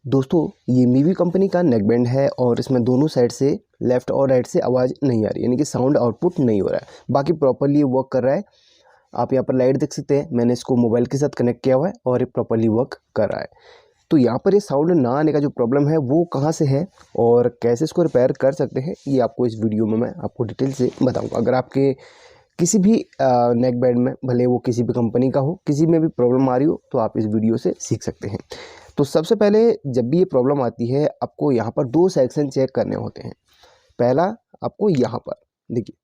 दोस्तों ये मीवी कंपनी का नेक बैंड है और इसमें दोनों साइड से लेफ़्ट और राइट से आवाज़ नहीं आ रही, यानी कि साउंड आउटपुट नहीं हो रहा है। बाकी प्रॉपर्ली वर्क कर रहा है। आप यहाँ पर लाइट देख सकते हैं, मैंने इसको मोबाइल के साथ कनेक्ट किया हुआ है और ये प्रॉपर्ली वर्क कर रहा है। तो यहाँ पर ये साउंड ना आने का जो प्रॉब्लम है वो कहाँ से है और कैसे इसको रिपेयर कर सकते हैं, ये आपको इस वीडियो में मैं आपको डिटेल से बताऊँगा। अगर आपके किसी भी नेक बैंड में, भले वो किसी भी कंपनी का हो, किसी में भी प्रॉब्लम आ रही हो, तो आप इस वीडियो से सीख सकते हैं। तो सबसे पहले जब भी ये प्रॉब्लम आती है, आपको यहाँ पर 2 सेक्शन चेक करने होते हैं। पहला आपको यहाँ पर देखिए,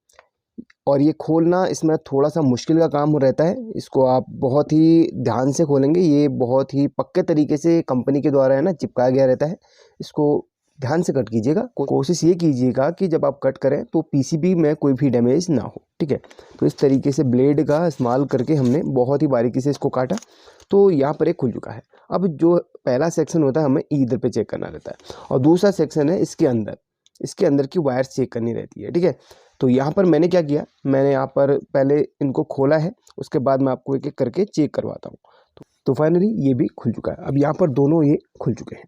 और ये खोलना इसमें थोड़ा-सा मुश्किल का काम रहता है। इसको आप बहुत ही ध्यान से खोलेंगे, ये बहुत ही पक्के तरीके से कंपनी के द्वारा है ना चिपकाया गया रहता है। इसको ध्यान से कट कीजिएगा। कोशिश ये कीजिएगा कि जब आप कट करें तो पीसीबी में कोई भी डैमेज ना हो, ठीक है। तो इस तरीके से ब्लेड का इस्तेमाल करके हमने बहुत ही बारीकी से इसको काटा, तो यहाँ पर एक खुल चुका है। अब जो पहला सेक्शन होता है हमें इधर पे चेक करना रहता है और दूसरा सेक्शन है इसके अंदर की वायर्स चेक करनी रहती है, ठीक है। तो यहाँ पर मैंने क्या किया, मैंने यहाँ पर पहले इनको खोला है, उसके बाद मैं आपको एक-एक करके चेक करवाता हूँ। तो फाइनली ये भी खुल चुका है। अब यहाँ पर दोनों ये खुल चुके हैं।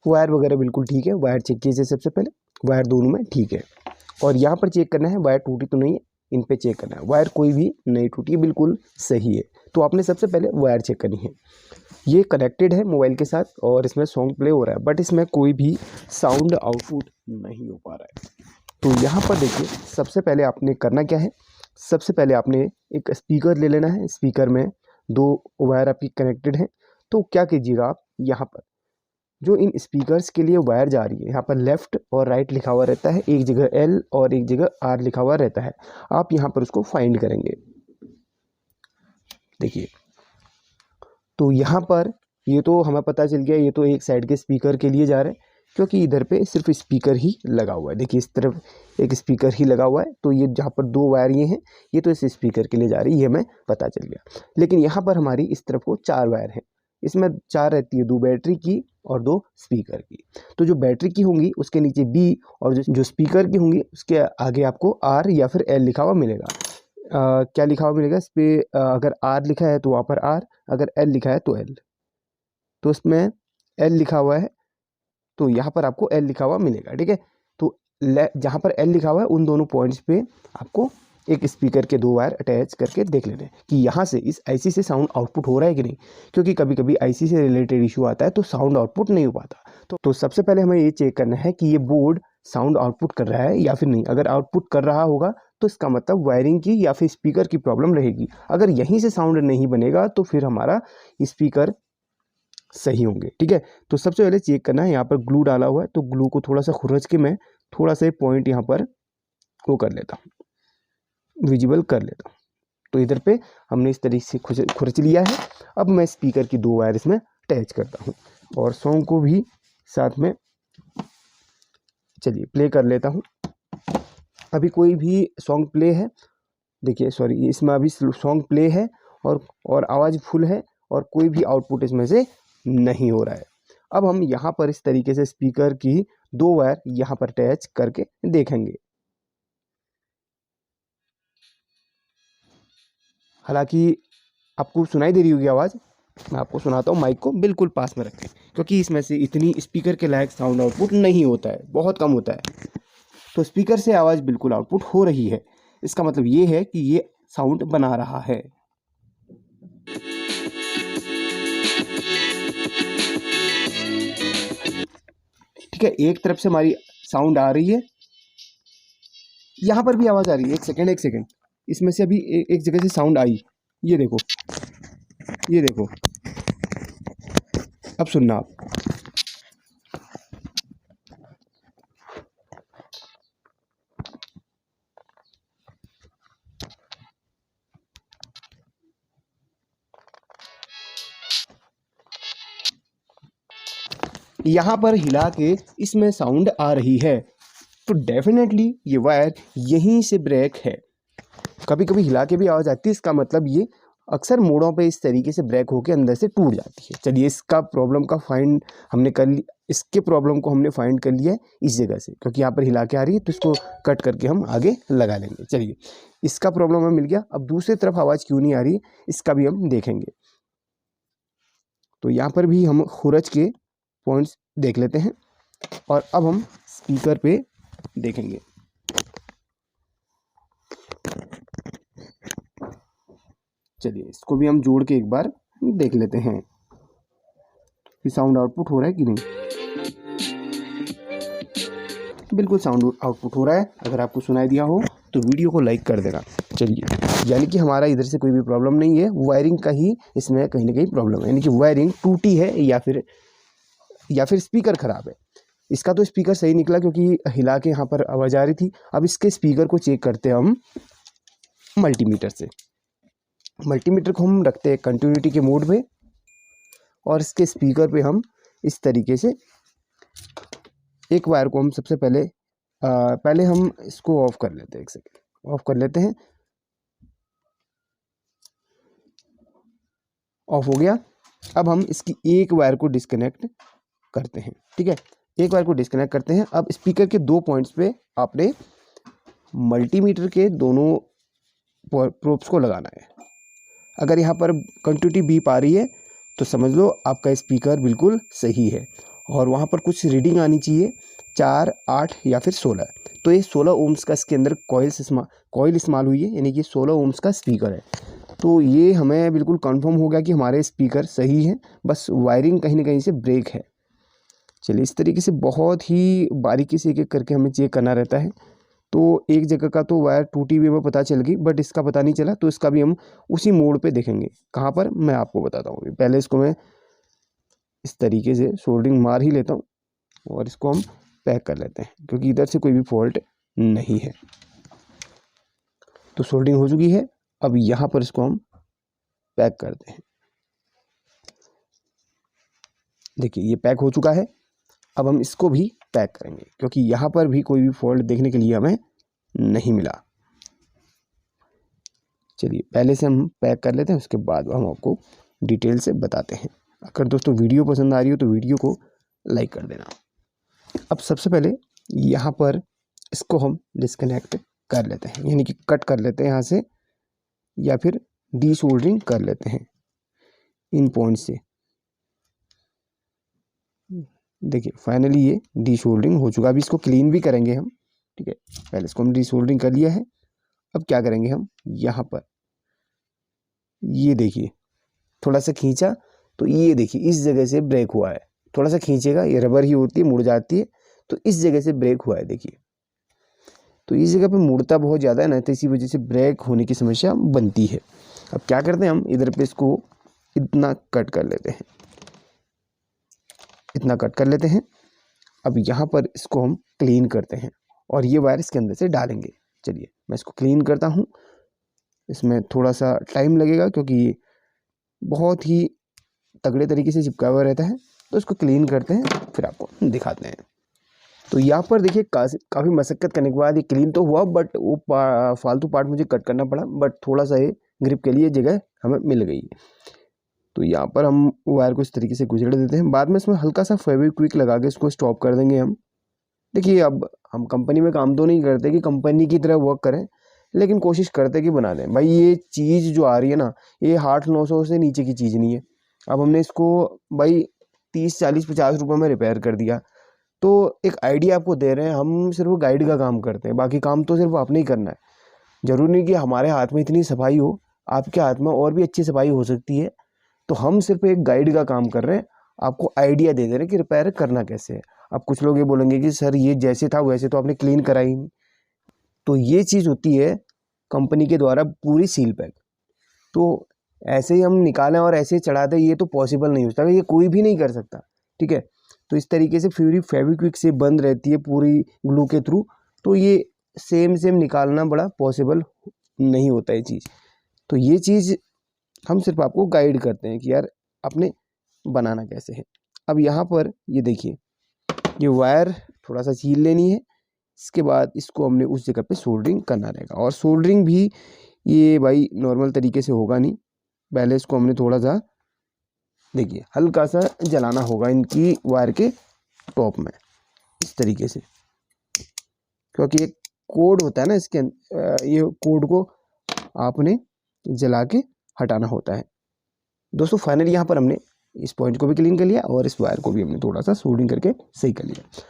वायर वगैरह बिल्कुल ठीक है, वायर चेक कीजिए सबसे पहले, वायर दोनों में ठीक है। और यहाँ पर चेक करना है वायर टूटी तो नहीं है, इन पे चेक करना है। वायर कोई भी नहीं टूटी है, बिल्कुल सही है। तो आपने सबसे पहले वायर चेक करनी है। ये कनेक्टेड है मोबाइल के साथ और इसमें सॉन्ग प्ले हो रहा है, बट इसमें कोई भी साउंड आउटपुट नहीं हो पा रहा है। तो यहाँ पर देखिए, सबसे पहले आपने करना क्या है, सबसे पहले आपने एक स्पीकर ले लेना है। स्पीकर में 2 वायर आपकी कनेक्टेड हैं। तो क्या कीजिएगा आप, यहाँ पर जो इन स्पीकर्स के लिए वायर जा रही है, यहाँ पर लेफ़्ट और राइट लिखा हुआ रहता है, एक जगह एल और एक जगह आर लिखा हुआ रहता है। आप यहाँ पर उसको फाइंड करेंगे। देखिए, तो यहाँ पर ये तो हमें पता चल गया, ये तो एक साइड के स्पीकर के लिए जा रहे हैं, क्योंकि इधर पे सिर्फ स्पीकर ही लगा हुआ है। देखिए, इस तरफ एक स्पीकर ही लगा हुआ है, तो ये जहाँ पर 2 वायर ये हैं, ये तो इस स्पीकर के लिए जा रही है, ये हमें पता चल गया। लेकिन यहाँ पर हमारी इस तरफ को 4 वायर हैं। इसमें 4 रहती है, 2 बैटरी की और 2 स्पीकर की। तो जो बैटरी की होंगी उसके नीचे बी और जो स्पीकर की होंगी उसके आगे आपको आर या फिर एल लिखा हुआ मिलेगा। क्या लिखा हुआ मिलेगा इस पे, अगर आर लिखा है तो वहाँ पर आर, अगर एल लिखा है तो एल। तो इसमें एल लिखा हुआ है, तो यहाँ पर आपको एल लिखा हुआ मिलेगा, ठीक है। तो जहाँ पर एल लिखा हुआ है उन दोनों पॉइंट्स पे आपको एक स्पीकर के 2 वायर अटैच करके देख लेने हैं कि यहाँ से इस आईसी से साउंड आउटपुट हो रहा है कि नहीं, क्योंकि कभी कभी आईसी से रिलेटेड इशू आता है तो साउंड आउटपुट नहीं हो पाता। तो सबसे पहले हमें ये चेक करना है कि ये बोर्ड साउंड आउटपुट कर रहा है या फिर नहीं। अगर आउटपुट कर रहा होगा तो इसका मतलब वायरिंग की या फिर स्पीकर की प्रॉब्लम रहेगी। अगर यहीं से साउंड नहीं बनेगा तो फिर हमारा स्पीकर सही होंगे, ठीक है। तो सबसे पहले चेक करना है, यहाँ पर ग्लू डाला हुआ है, तो ग्लू को थोड़ा सा खुरच के मैं थोड़ा सा पॉइंट यहाँ पर वो कर लेता हूँ, विजिबल कर लेता हूँ। तो इधर पे हमने इस तरीके से खुरच लिया है। अब मैं स्पीकर की 2 वायर इसमें अटैच करता हूँ और सॉन्ग को भी साथ में चलिए प्ले कर लेता हूँ। अभी कोई भी सॉन्ग प्ले है, देखिए सॉरी, इसमें अभी सॉन्ग प्ले है और आवाज़ फुल है और कोई भी आउटपुट इसमें से नहीं हो रहा है। अब हम यहाँ पर इस तरीके से स्पीकर की 2 वायर यहाँ पर अटैच करके देखेंगे। हालांकि आपको सुनाई दे रही होगी आवाज़, मैं आपको सुनाता हूँ। माइक को बिल्कुल पास में रखें, क्योंकि इसमें से इतनी स्पीकर के लायक साउंड आउटपुट नहीं होता है, बहुत कम होता है। तो स्पीकर से आवाज़ बिल्कुल आउटपुट हो रही है, इसका मतलब ये है कि ये साउंड बना रहा है। ठीक है, एक तरफ से हमारी साउंड आ रही है, यहाँ पर भी आवाज़ आ रही है। एक सेकेंड, इसमें से अभी एक जगह से साउंड आई, ये देखो, ये देखो, अब सुनना आप। यहाँ पर हिला के इसमें साउंड आ रही है, तो डेफिनेटली ये वायर यहीं से ब्रेक है। कभी कभी हिला के भी आवाज़ आती है, इसका मतलब ये अक्सर मोड़ों पे इस तरीके से ब्रेक होकर अंदर से टूट जाती है। चलिए, इसका प्रॉब्लम का फाइंड हमने कर लिया, इसके प्रॉब्लम को हमने फाइंड कर लिया है इस जगह से, क्योंकि यहाँ पर हिला के आ रही है, तो इसको कट करके हम आगे लगा लेंगे। चलिए, इसका प्रॉब्लम हमें मिल गया। अब दूसरी तरफ आवाज़ क्यों नहीं आ रही है इसका भी हम देखेंगे। तो यहाँ पर भी हम खुरच के पॉइंट्स देख लेते हैं और अब हम स्पीकर पे देखेंगे। चलिए इसको भी हम जोड़ के एक बार देख लेते हैं कि साउंड आउटपुट हो रहा है कि नहीं। बिल्कुल साउंड आउटपुट हो रहा है। अगर आपको सुनाई दिया हो तो वीडियो को लाइक कर देना। चलिए, यानी कि हमारा इधर से कोई भी प्रॉब्लम नहीं है, वायरिंग का ही इसमें कहीं ना कहीं प्रॉब्लम है, यानी कि वायरिंग टूटी है या फिर स्पीकर ख़राब है। इसका तो स्पीकर सही निकला क्योंकि हिला के यहाँ पर आवाज़ आ रही थी। अब इसके स्पीकर को चेक करते हैं हम मल्टीमीटर से। मल्टीमीटर को हम रखते हैं कंटिन्यूटी के मोड पे और इसके स्पीकर पे हम इस तरीके से एक वायर को हम सबसे पहले हम इसको ऑफ कर लेते हैं। एक सेकेंड, ऑफ कर लेते हैं। ऑफ हो गया। अब हम इसकी एक वायर को डिस्कनेक्ट करते हैं। ठीक है, एक वायर को डिस्कनेक्ट करते हैं। अब स्पीकर के 2 पॉइंट्स पे आपने मल्टीमीटर के दोनों प्रोब्स को लगाना है। अगर यहाँ पर कंटिन्यूटी बीप आ रही है तो समझ लो आपका स्पीकर बिल्कुल सही है और वहाँ पर कुछ रीडिंग आनी चाहिए 4, 8 या फिर 16। तो ये 16 ओम्स का इसके अंदर कॉइल इस्तेमाल हुई है, यानी कि 16 ओम्स का स्पीकर है। तो ये हमें बिल्कुल कंफर्म हो गया कि हमारे स्पीकर सही है, बस वायरिंग कहीं ना कहीं से ब्रेक है। चलिए, इस तरीके से बहुत ही बारीकी से एक-एक करके हमें चेक करना रहता है। तो एक जगह का तो वायर टूटी हुई हमें पता चल गई, बट इसका पता नहीं चला, तो इसका भी हम उसी मोड पे देखेंगे। कहाँ पर, मैं आपको बताता हूँ। पहले इसको मैं इस तरीके से सोल्डरिंग मार ही लेता हूँ और इसको हम पैक कर लेते हैं क्योंकि इधर से कोई भी फॉल्ट नहीं है। तो सोल्डरिंग हो चुकी है। अब यहाँ पर इसको हम पैक करते हैं। देखिए ये पैक हो चुका है। अब हम इसको भी पैक करेंगे क्योंकि यहाँ पर भी कोई भी फॉल्ट देखने के लिए हमें नहीं मिला। चलिए पहले से हम पैक कर लेते हैं, उसके बाद हम आपको डिटेल से बताते हैं। अगर दोस्तों वीडियो पसंद आ रही हो तो वीडियो को लाइक कर देना। अब सबसे पहले यहाँ पर इसको हम डिस्कनेक्ट कर लेते हैं, यानी कि कट कर लेते हैं यहाँ से या फिर डीसोल्डरिंग कर लेते हैं इन पॉइंट से। देखिए फाइनली ये डीसोल्डरिंग हो चुका। अभी इसको क्लीन भी करेंगे हम। ठीक है, पहले इसको हम डीसोल्डरिंग कर लिया है। अब क्या करेंगे हम, यहाँ पर ये देखिए थोड़ा सा खींचा तो ये देखिए इस जगह से ब्रेक हुआ है। थोड़ा सा खींचेगा, ये रबर ही होती है, मुड़ जाती है, तो इस जगह से ब्रेक हुआ है। देखिए तो इस जगह पे मुड़ता बहुत ज़्यादा है ना, तो इसी वजह से ब्रेक होने की समस्या बनती है। अब क्या करते हैं हम, इधर पे इसको इतना कट कर लेते हैं, इतना कट कर लेते हैं। अब यहाँ पर इसको हम क्लीन करते हैं और ये वायर इसके अंदर से डालेंगे। चलिए मैं इसको क्लीन करता हूँ। इसमें थोड़ा सा टाइम लगेगा क्योंकि बहुत ही तगड़े तरीके से चिपका हुआ रहता है, तो इसको क्लीन करते हैं फिर आपको दिखाते हैं। तो यहाँ पर देखिए काफ़ी मशक्क़त करने के बाद ये क्लीन तो हुआ, बट वो फालतू पार्ट मुझे कट करना पड़ा, बट थोड़ा सा ये ग्रिप के लिए जगह हमें मिल गई। तो यहाँ पर हम वायर को इस तरीके से गुजर देते हैं। बाद में इसमें हल्का सा फेविक्विक लगा के इसको स्टॉप कर देंगे हम। देखिए अब हम कंपनी में काम तो नहीं करते कि कंपनी की तरह वर्क करें, लेकिन कोशिश करते कि बना दें। भाई ये चीज़ जो आ रही है ना, ये 800-900 से नीचे की चीज़ नहीं है। अब हमने इसको भाई 30, 40, 50 रुपये में रिपेयर कर दिया। तो एक आइडिया आपको दे रहे हैं, हम सिर्फ गाइड का काम करते हैं, बाकी काम तो सिर्फ आपने ही करना है। ज़रूरी नहीं कि हमारे हाथ में इतनी सफाई हो, आपके हाथ में और भी अच्छी सफाई हो सकती है। तो हम सिर्फ एक गाइड का काम कर रहे हैं, आपको आइडिया दे दे रहे हैं कि रिपेयर करना कैसे है। अब कुछ लोग ये बोलेंगे कि सर ये जैसे था वैसे तो आपने क्लीन कराई नहीं। तो ये चीज़ होती है कंपनी के द्वारा पूरी सील पैक। तो ऐसे ही हम निकालें और ऐसे ही चढ़ा दें, ये तो पॉसिबल नहीं होता, ये कोई भी नहीं कर सकता। ठीक है, तो इस तरीके से पूरी फेविक्विक से बंद रहती है पूरी ग्लू के थ्रू, तो ये सेम निकालना बड़ा पॉसिबल नहीं होता है चीज़। तो ये चीज़ हम सिर्फ आपको गाइड करते हैं कि यार आपने बनाना कैसे है। अब यहाँ पर ये देखिए, ये वायर थोड़ा सा छील लेनी है। इसके बाद इसको हमने उस जगह पे सोल्डरिंग करना रहेगा, और सोल्डरिंग भी ये भाई नॉर्मल तरीके से होगा नहीं। पहले इसको हमने थोड़ा सा देखिए हल्का सा जलाना होगा इनकी वायर के टॉप में इस तरीके से, क्योंकि एक कोड होता है ना इसके ये कोड को आपने जला के हटाना होता है। दोस्तों फाइनली यहाँ पर हमने इस पॉइंट को भी क्लीन कर लिया और इस वायर को भी हमने थोड़ा सा सोल्डिंग करके सही कर लिया।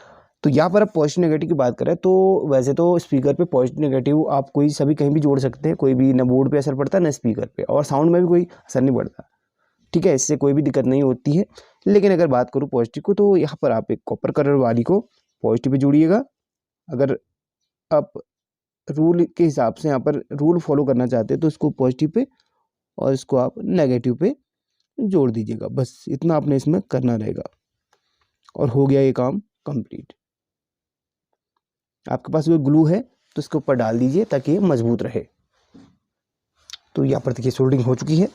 तो यहाँ पर अब पॉजिटिव नेगेटिव की बात करें तो वैसे तो स्पीकर पे पॉजिटिव नेगेटिव आप कोई सभी कहीं भी जोड़ सकते हैं, कोई भी ना बोर्ड पे असर पड़ता है ना स्पीकर पे, और साउंड में भी कोई असर नहीं पड़ता, ठीक है, इससे कोई भी दिक्कत नहीं होती है। लेकिन अगर बात करूँ पॉजिटिव को, तो यहाँ पर आप एक कॉपर कलर वाली को पॉजिटिव पे जोड़िएगा। अगर आप रूल के हिसाब से यहाँ पर रूल फॉलो करना चाहते हैं तो इसको पॉजिटिव पे और इसको आप नेगेटिव पे जोड़ दीजिएगा। बस इतना आपने इसमें करना रहेगा और हो गया ये काम कंप्लीट। आपके पास वो ग्लू है तो इसके ऊपर डाल दीजिए ताकि ये मजबूत रहे। तो यहाँ पर देखिए सोल्डिंग हो चुकी है।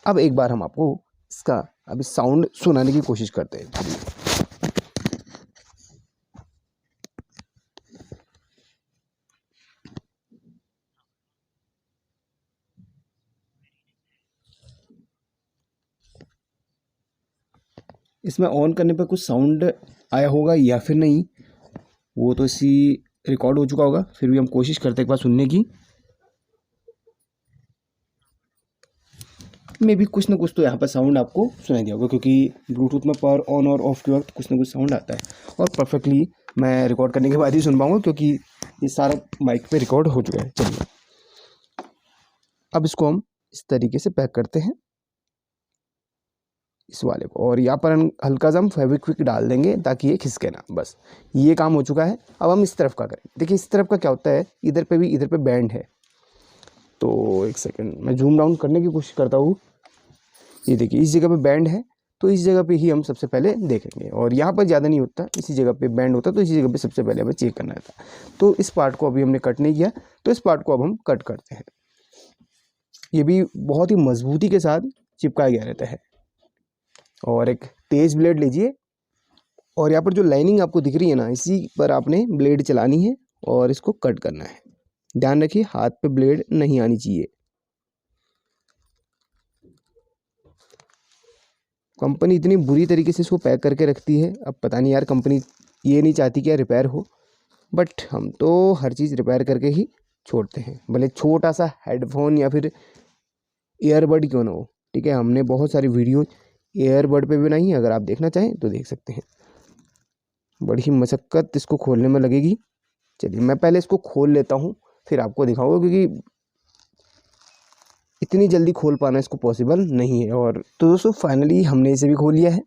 अब एक बार हम आपको इसका अभी साउंड सुनाने की कोशिश करते हैं। इसमें ऑन करने पर कुछ साउंड आया होगा या फिर नहीं, वो तो इसी रिकॉर्ड हो चुका होगा, फिर भी हम कोशिश करते हैं एक बार सुनने की। मे भी कुछ ना कुछ तो यहाँ पर साउंड आपको सुनाई दिया होगा, क्योंकि ब्लूटूथ में पावर ऑन और ऑफ के वक्त कुछ ना कुछ साउंड आता है और परफेक्टली मैं रिकॉर्ड करने के बाद ही सुन पाऊँगा, क्योंकि ये सारा माइक पे रिकॉर्ड हो चुका है। चलिए अब इसको हम इस तरीके से पैक करते हैं इस वाले को, और यहाँ पर हम हल्का सा हम फेविक्विक डाल देंगे ताकि ये खिसके ना। बस ये काम हो चुका है। अब हम इस तरफ का करें। देखिए इस तरफ का क्या होता है, इधर पे भी इधर पे बैंड है, तो एक सेकंड मैं जूम डाउन करने की कोशिश करता हूँ। ये देखिए इस जगह पे बैंड है, तो इस जगह पे ही हम सबसे पहले देखेंगे, और यहाँ पर ज़्यादा नहीं होता, इसी जगह पे बैंड होता, तो इसी जगह पे सबसे पहले हमें चेक करना था। तो इस पार्ट को अभी हमने कट नहीं किया, तो इस पार्ट को अब हम कट करते हैं। ये भी बहुत ही मजबूती के साथ चिपकाया गया रहता है। और एक तेज ब्लेड लीजिए, और यहाँ पर जो लाइनिंग आपको दिख रही है ना, इसी पर आपने ब्लेड चलानी है और इसको कट करना है। ध्यान रखिए हाथ पे ब्लेड नहीं आनी चाहिए। कंपनी इतनी बुरी तरीके से इसको पैक करके रखती है, अब पता नहीं यार कंपनी ये नहीं चाहती कि रिपेयर हो, बट हम तो हर चीज़ रिपेयर करके ही छोड़ते हैं, भले छोटा सा हेडफोन या फिर ईयरबड क्यों ना हो। ठीक है, हमने बहुत सारी वीडियो ईयरबड पे भी बनाई है, अगर आप देखना चाहें तो देख सकते हैं। बड़ी ही मशक्क़त इसको खोलने में लगेगी। चलिए मैं पहले इसको खोल लेता हूँ, फिर आपको दिखाऊंगा, क्योंकि इतनी जल्दी खोल पाना इसको पॉसिबल नहीं है। और तो दोस्तों फाइनली हमने इसे भी खोल लिया है।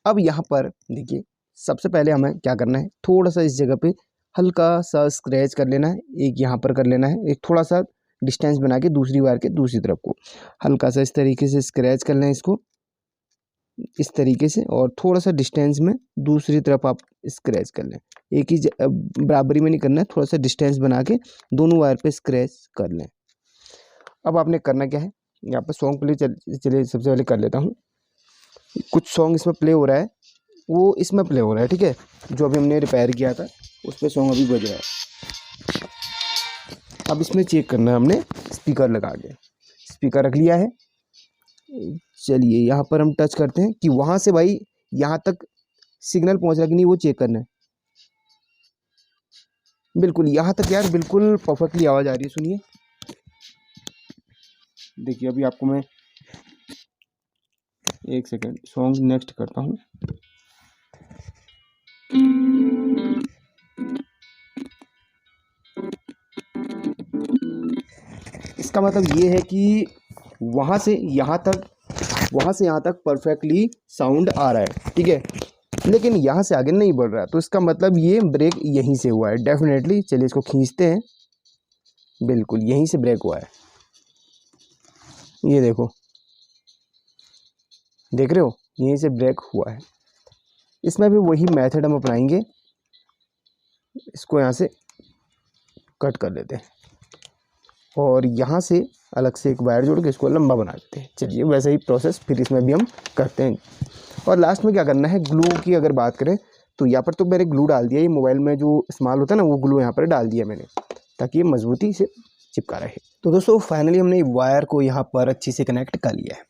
अब यहाँ पर देखिए सबसे पहले हमें क्या करना है, थोड़ा सा इस जगह पे हल्का सा स्क्रैच कर लेना है, एक यहाँ पर कर लेना है, एक थोड़ा सा डिस्टेंस बना के दूसरी वायर के दूसरी तरफ को हल्का सा इस तरीके से स्क्रैच कर लें इसको इस तरीके से, और थोड़ा सा डिस्टेंस में दूसरी तरफ आप स्क्रैच कर लें। एक ही बराबरी में नहीं करना है, थोड़ा सा डिस्टेंस बना के दोनों वायर पे स्क्रैच कर लें। अब आपने करना क्या है, यहाँ पर सॉन्ग प्ले चलिए सबसे पहले कर लेता हूँ। कुछ सॉन्ग इसमें प्ले हो रहा है, वो इसमें प्ले हो रहा है, ठीक है, जो अभी हमने रिपेयर किया था उस पर सॉन्ग अभी बज रहा है। अब इसमें चेक करना है हमने स्पीकर लगा के, स्पीकर रख लिया है। चलिए यहाँ पर हम टच करते हैं कि वहाँ से भाई यहाँ तक सिग्नल पहुँच रहा है कि नहीं, वो चेक करना है। बिल्कुल यहाँ तक यार बिल्कुल परफेक्टली आवाज़ आ रही है, सुनिए। देखिए अभी आपको मैं एक सेकेंड सॉन्ग नेक्स्ट करता हूँ। इसका मतलब ये है कि वहाँ से यहाँ तक परफेक्टली साउंड आ रहा है, ठीक है, लेकिन यहाँ से आगे नहीं बढ़ रहा है, तो इसका मतलब ये ब्रेक यहीं से हुआ है डेफिनेटली। चलिए इसको खींचते हैं, बिल्कुल यहीं से ब्रेक हुआ है। ये देखो, देख रहे हो, यहीं से ब्रेक हुआ है। इसमें भी वही मेथड हम अपनाएंगे, इसको यहाँ से कट कर लेते हैं और यहाँ से अलग से एक वायर जोड़ के इसको लंबा बना देते हैं। चलिए वैसे ही प्रोसेस फिर इसमें भी हम करते हैं। और लास्ट में क्या करना है, ग्लू की अगर बात करें तो यहाँ पर तो मैंने ग्लू डाल दिया, ये मोबाइल में जो इस्तेमाल होता है ना वो ग्लू यहाँ पर डाल दिया मैंने, ताकि ये मजबूती से चिपका रहे। तो दोस्तों फाइनली हमने वायर को यहाँ पर अच्छी से कनेक्ट कर लिया है।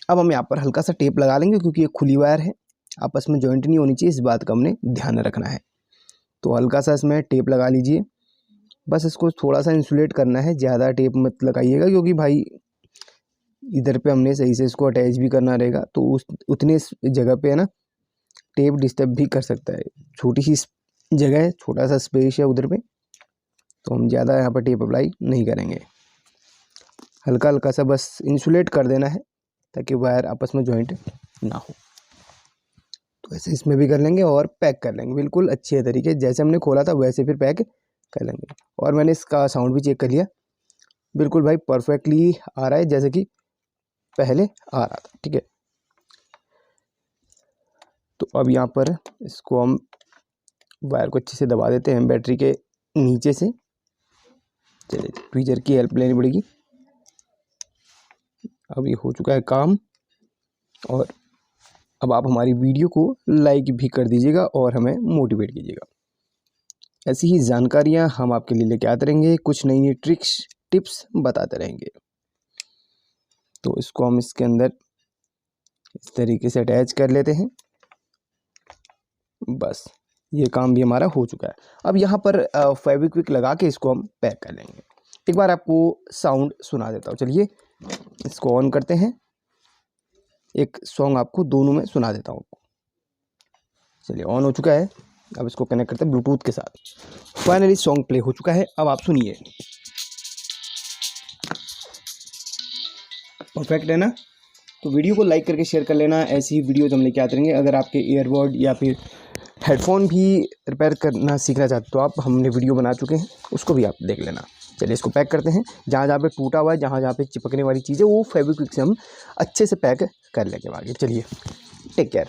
अब हम यहाँ पर हल्का सा टेप लगा लेंगे, क्योंकि ये खुली वायर है, आपस में जॉइंट नहीं होनी चाहिए, इस बात का हमने ध्यान रखना है। तो हल्का सा इसमें टेप लगा लीजिए, बस इसको थोड़ा सा इंसुलेट करना है, ज़्यादा टेप मत लगाइएगा, क्योंकि भाई इधर पे हमने सही से इसको अटैच भी करना रहेगा, तो उस उतने जगह पे है ना टेप डिस्टर्ब भी कर सकता है। छोटी सी जगह है, छोटा सा स्पेस है उधर पे, तो हम ज़्यादा यहाँ पर टेप अप्लाई नहीं करेंगे। हल्का हल्का सा बस इंसुलेट कर देना है ताकि वायर आपस में जॉइंट ना हो। तो ऐसे इसमें भी कर लेंगे और पैक कर लेंगे बिल्कुल अच्छे तरीके, जैसे हमने खोला था वैसे फिर पैक कर लेंगे। और मैंने इसका साउंड भी चेक कर लिया, बिल्कुल भाई परफेक्टली आ रहा है जैसे कि पहले आ रहा था। ठीक है, तो अब यहाँ पर इसको हम वायर को अच्छे से दबा देते हैं बैटरी के नीचे से। चलिए ट्वीजर की हेल्प लेनी पड़ेगी। अब ये हो चुका है काम, और अब आप हमारी वीडियो को लाइक भी कर दीजिएगा और हमें मोटिवेट कीजिएगा। ऐसी ही जानकारियाँ हम आपके लिए लेके आते रहेंगे, कुछ नई नई ट्रिक्स टिप्स बताते रहेंगे। तो इसको हम इसके अंदर इस तरीके से अटैच कर लेते हैं। बस ये काम भी हमारा हो चुका है। अब यहाँ पर फेविक्विक लगा के इसको हम पैक कर लेंगे। एक बार आपको साउंड सुना देता हूँ, चलिए इसको ऑन करते हैं। एक सॉन्ग आपको दोनों में सुना देता हूँ। चलिए ऑन हो चुका है, अब इसको कनेक्ट करते हैं ब्लूटूथ के साथ। फाइनली सॉन्ग प्ले हो चुका है, अब आप सुनिए। परफेक्ट है ना? तो वीडियो को लाइक करके शेयर कर लेना, ऐसी ही वीडियोज हम लेके आते रहेंगे। अगर आपके ईयरबड या फिर हेडफोन भी रिपेयर करना सीखना चाहते तो आप हमने वीडियो बना चुके हैं, उसको भी आप देख लेना। चलिए इसको पैक करते हैं। जहाँ जहाँ पे टूटा हुआ है, जहाँ जहाँ पे चिपकने वाली चीज़ें, वो फेविक्विक से हम अच्छे से पैक कर लेंगे आगे। चलिए टेक केयर।